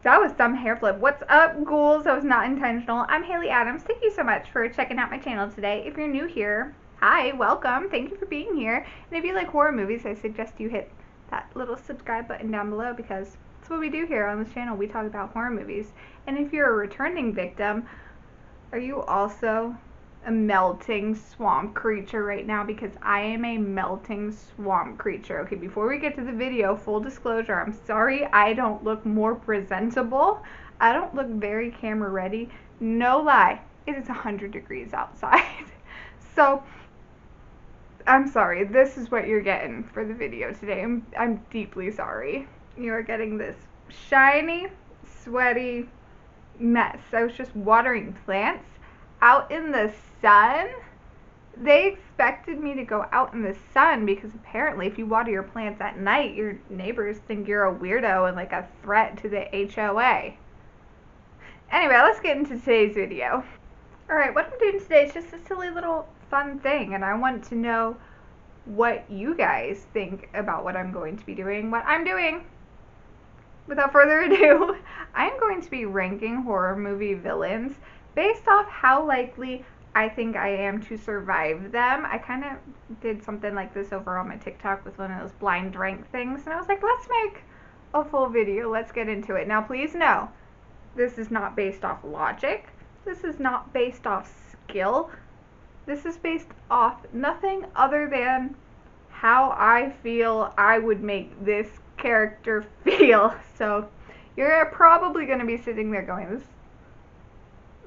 That was some hair flip. What's up, ghouls? That was not intentional. I'm Haley Adams. Thank you so much for checking out my channel today. If you're new here, hi, welcome. Thank you for being here. And if you like horror movies, I suggest you hit that little subscribe button down below because that's what we do here on this channel. We talk about horror movies. And if you're a returning victim, are you also a melting swamp creature right now? Because I am a melting swamp creature. Okay, before we get to the video, full disclosure, I'm sorry I don't look more presentable. I don't look very camera ready. No lie, it is 100 degrees outside. So, I'm sorry, this is what you're getting for the video today. I'm deeply sorry. You are getting this shiny, sweaty mess. I was just watering plants out in the sun. They expected me to go out in the sun because apparently if you water your plants at night, your neighbors think you're a weirdo and like a threat to the HOA. Anyway, let's get into today's video. Alright, what I'm doing today is just a silly little fun thing, and I want to know what you guys think about what I'm going to be doing. What I'm doing, without further ado, I'm going to be ranking horror movie villains based off how likely I think I am to survive them. I kind of did something like this over on my TikTok with one of those blind rank things, and I was like, let's make a full video. Let's get into it. Now, please know, this is not based off logic. This is not based off skill. This is based off nothing other than how I feel I would make this character feel. So you're probably going to be sitting there going,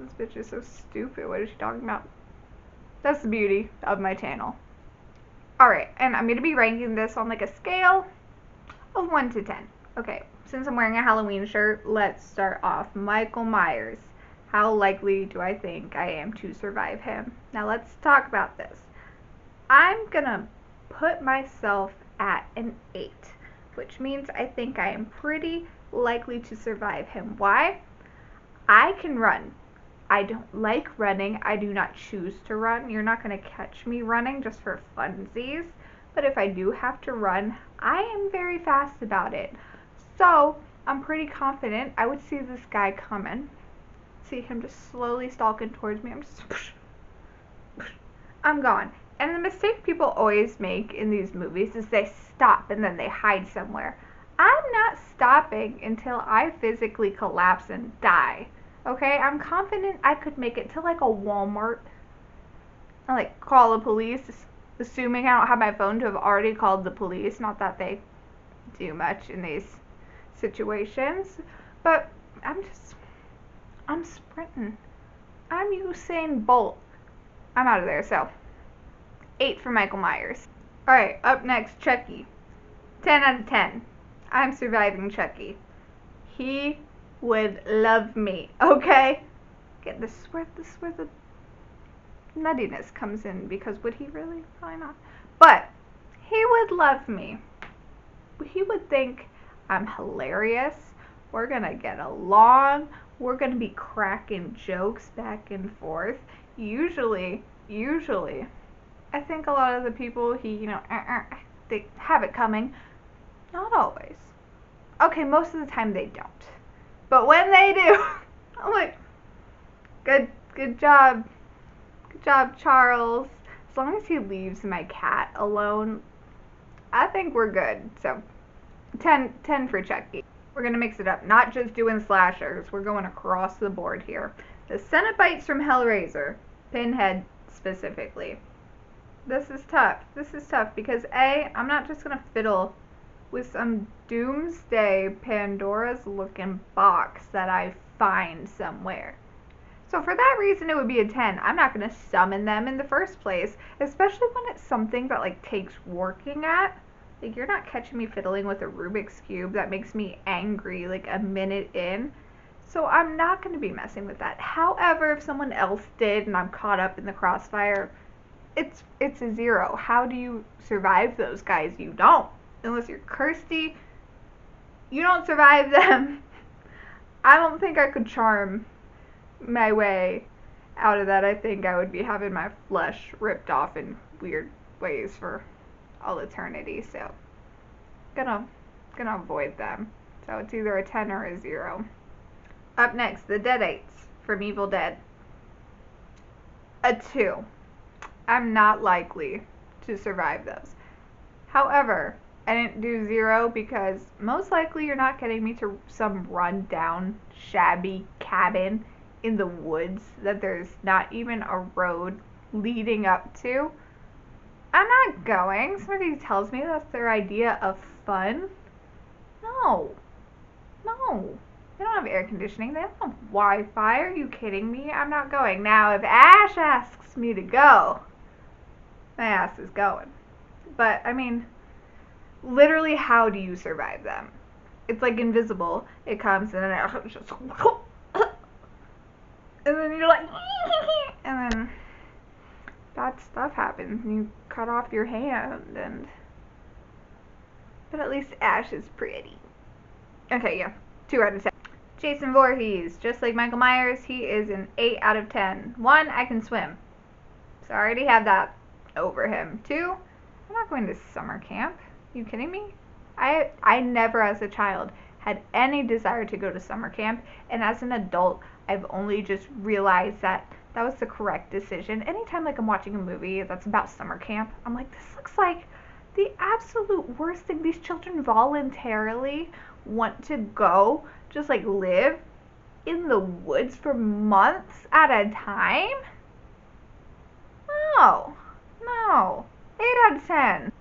this bitch is so stupid. What is she talking about? That's the beauty of my channel. Alright, and I'm going to be ranking this on like a scale of 1 to 10. Okay, since I'm wearing a Halloween shirt, let's start off. Michael Myers. How likely do I think I am to survive him? Now let's talk about this. I'm going to put myself at an 8, which means I think I am pretty likely to survive him. Why? I can run. I don't like running. I do not choose to run. You're not going to catch me running just for funsies. But if I do have to run, I am very fast about it. So, I'm pretty confident I would see this guy coming. See him just slowly stalking towards me. I'm gone. And the mistake people always make in these movies is they stop and then they hide somewhere. I'm not stopping until I physically collapse and die. Okay, I'm confident I could make it to like a Walmart and like call the police, assuming I don't have my phone to have already called the police. Not that they do much in these situations, but I'm sprinting. I'm Usain Bolt. I'm out of there, so 8 for Michael Myers. Alright, up next, Chucky. 10 out of 10. I'm surviving Chucky. He would love me, okay? Get this where the nuttiness comes in, because would he really? Probably not. But he would love me. He would think I'm hilarious. We're gonna get along. We're gonna be cracking jokes back and forth. Usually, I think a lot of the people they have it coming. Not always. Okay, most of the time they don't. But when they do, I'm like, good job, Charles. As long as he leaves my cat alone, I think we're good. So, 10 for Chucky. We're gonna mix it up, not just doing slashers. We're going across the board here. The Cenobites from Hellraiser, Pinhead specifically. This is tough. Because A, I'm not just gonna fiddle with some doomsday Pandora's looking box that I find somewhere. So for that reason it would be a 10. I'm not going to summon them in the first place, especially when it's something that like takes working at. Like, you're not catching me fiddling with a Rubik's Cube that makes me angry like a minute in. So I'm not going to be messing with that. However, if someone else did and I'm caught up in the crossfire, it's a 0. How do you survive those guys? You don't. Unless you're Kirsty, you don't survive them. I don't think I could charm my way out of that. I think I would be having my flesh ripped off in weird ways for all eternity. So, gonna avoid them. So it's either a 10 or a 0. Up next, the Deadites from Evil Dead. A 2. I'm not likely to survive those. However, I didn't do 0 because most likely you're not getting me to some run-down, shabby cabin in the woods that there's not even a road leading up to. I'm not going. Somebody tells me that's their idea of fun. No. No. They don't have air conditioning. They don't have Wi-Fi. Are you kidding me? I'm not going. Now, if Ash asks me to go, my ass is going. But, I mean, literally, how do you survive them? It's like invisible. It comes and then it just... And then you're like... And then bad stuff happens and you cut off your hand and... But at least Ash is pretty. Okay, yeah. 2 out of 10. Jason Voorhees. Just like Michael Myers, he is an 8 out of 10. 1, I can swim. So I already have that over him. 2, I'm not going to summer camp. Are you kidding me? I never as a child had any desire to go to summer camp, and as an adult, I've only just realized that that was the correct decision. Anytime like I'm watching a movie that's about summer camp, I'm like, this looks like the absolute worst thing. These children voluntarily want to go just like live in the woods for months at a time? No. 8 out of 10.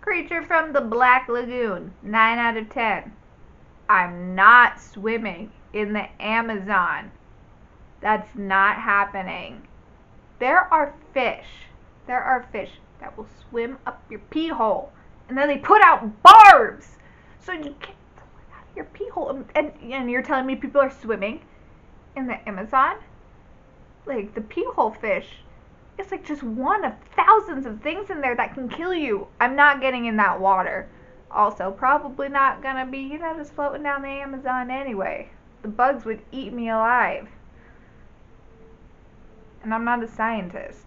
Creature from the Black Lagoon. 9 out of 10. I'm not swimming in the Amazon. That's not happening. There are fish that will swim up your pee hole. And then they put out barbs so you can't pull it out of your pee hole. And you're telling me people are swimming in the Amazon? Like, the pee hole fish, it's like just one of thousands of things in there that can kill you. I'm not getting in that water. Also, probably not gonna be, just floating down the Amazon anyway. The bugs would eat me alive. And I'm not a scientist.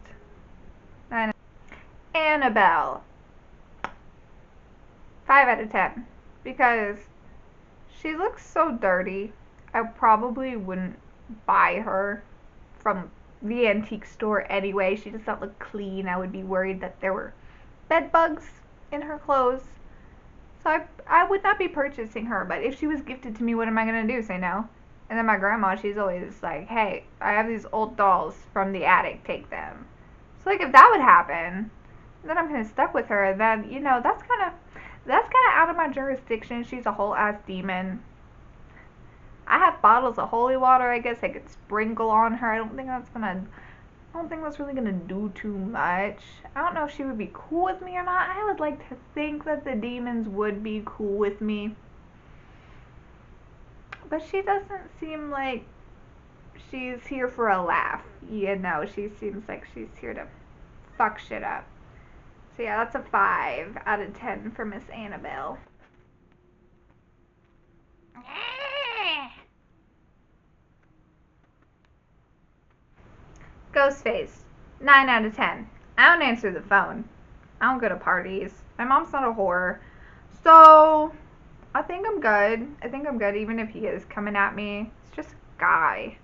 Annabelle. 5 out of 10. Because she looks so dirty, I probably wouldn't buy her from the antique store anyway. She does not look clean. I would be worried that there were bed bugs in her clothes. So I would not be purchasing her. But if she was gifted to me, what am I going to do? Say no? And then my grandma, she's always like, hey, I have these old dolls from the attic. Take them. So like if that would happen, then I'm kind of stuck with her. Then, that's kind of out of my jurisdiction. She's a whole ass demon. I have bottles of holy water, I guess I could sprinkle on her. I don't think that's really gonna do too much. I don't know if she would be cool with me or not. I would like to think that the demons would be cool with me. But she doesn't seem like she's here for a laugh. She seems like she's here to fuck shit up. So yeah, that's a 5 out of 10 for Miss Annabelle. Ghostface. 9 out of 10. I don't answer the phone. I don't go to parties. My mom's not a whore. So, I think I'm good. Even if he is coming at me. It's just a guy.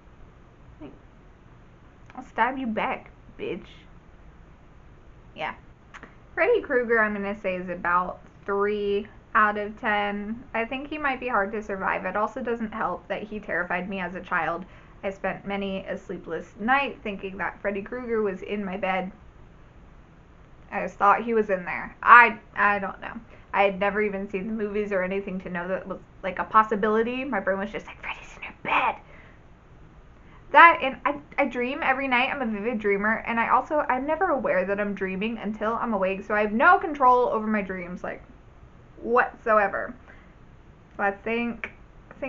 I'll stab you back, bitch. Yeah. Freddy Krueger, I'm going to say, is about 3 out of 10. I think he might be hard to survive. It also doesn't help that he terrified me as a child. I spent many a sleepless night thinking that Freddy Krueger was in my bed. I just thought he was in there. I don't know. I had never even seen the movies or anything to know that it was like a possibility. My brain was just like, Freddy's in your bed. That, and I dream every night. I'm a vivid dreamer, and I'm never aware that I'm dreaming until I'm awake, so I have no control over my dreams, like, whatsoever. So I think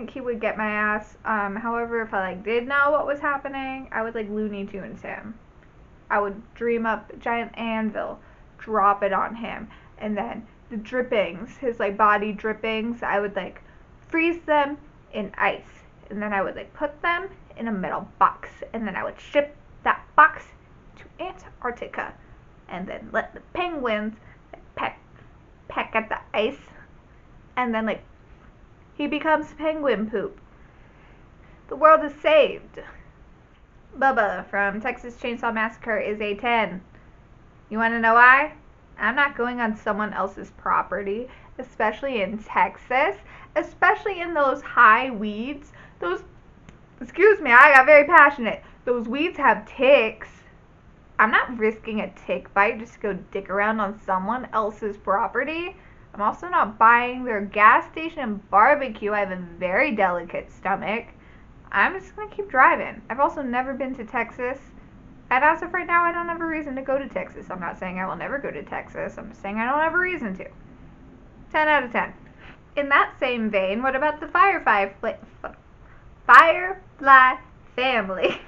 he would get my ass. However, if I did know what was happening, I would Looney Tunes him. I would dream up a giant anvil, drop it on him, and then the drippings, his body drippings, I would freeze them in ice, and then I would put them in a metal box, and then I would ship that box to Antarctica, and then let the penguins peck at the ice, and then he becomes penguin poop. The world is saved. Bubba from Texas Chainsaw Massacre is a 10. You want to know why? I'm not going on someone else's property, especially in Texas, especially in those high weeds. Excuse me, I got very passionate. Those weeds have ticks. I'm not risking a tick bite just to go dick around on someone else's property. I'm also not buying their gas station barbecue. I have a very delicate stomach. I'm just going to keep driving. I've also never been to Texas. And as of right now, I don't have a reason to go to Texas. I'm not saying I will never go to Texas. I'm just saying I don't have a reason to. 10 out of 10. In that same vein, what about the Firefly family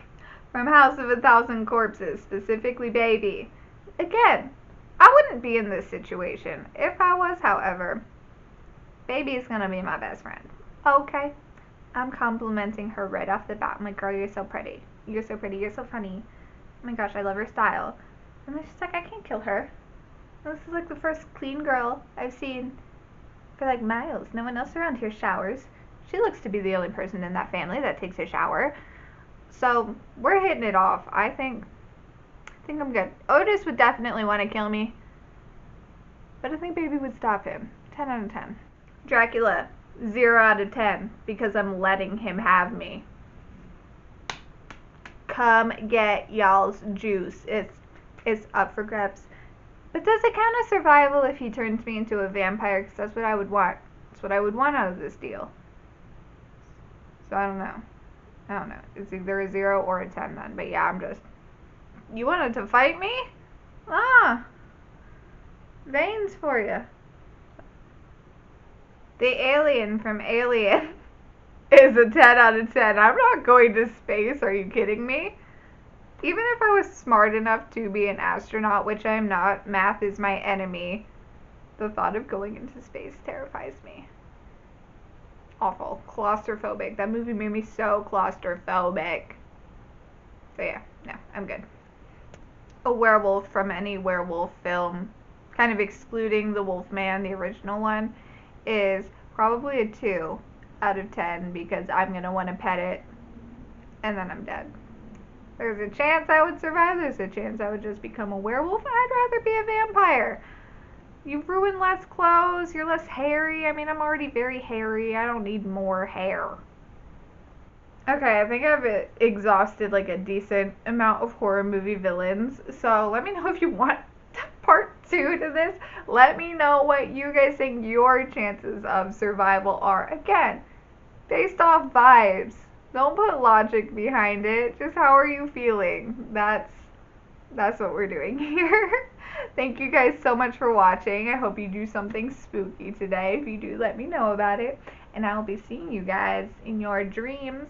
from House of a Thousand Corpses, specifically Baby? Again, I wouldn't be in this situation. If I was, however, Baby is going to be my best friend. Okay? I'm complimenting her right off the bat. I'm like, girl, you're so pretty. You're so pretty. You're so funny. Oh my gosh, I love her style. And then she's like, I can't kill her. And this is like the first clean girl I've seen for like miles. No one else around here showers. She looks to be the only person in that family that takes a shower. So we're hitting it off. I think I'm good. Otis would definitely want to kill me, but I think Baby would stop him. 10 out of 10. Dracula, 0 out of 10 because I'm letting him have me. Come get y'all's juice. It's up for grabs. But does it count as survival if he turns me into a vampire? Because that's what I would want. That's what I would want out of this deal. So I don't know. It's either a 0 or a 10 then. But yeah, you wanted to fight me? Ah. Veins for you. The alien from Alien is a 10 out of 10. I'm not going to space. Are you kidding me? Even if I was smart enough to be an astronaut, which I am not, math is my enemy. The thought of going into space terrifies me. Awful. Claustrophobic. That movie made me so claustrophobic. So yeah, no, I'm good. A werewolf from any werewolf film, kind of excluding the Wolfman, the original one, is probably a 2 out of 10 because I'm going to want to pet it and then I'm dead. There's a chance I would survive. There's a chance I would just become a werewolf. I'd rather be a vampire. You ruin less clothes. You're less hairy. I mean, I'm already very hairy. I don't need more hair. Okay, I think I've exhausted like a decent amount of horror movie villains. So let me know if you want part 2 to this. Let me know what you guys think your chances of survival are. Again, based off vibes. Don't put logic behind it. Just how are you feeling? That's what we're doing here. Thank you guys so much for watching. I hope you do something spooky today. If you do, let me know about it. And I will be seeing you guys in your dreams.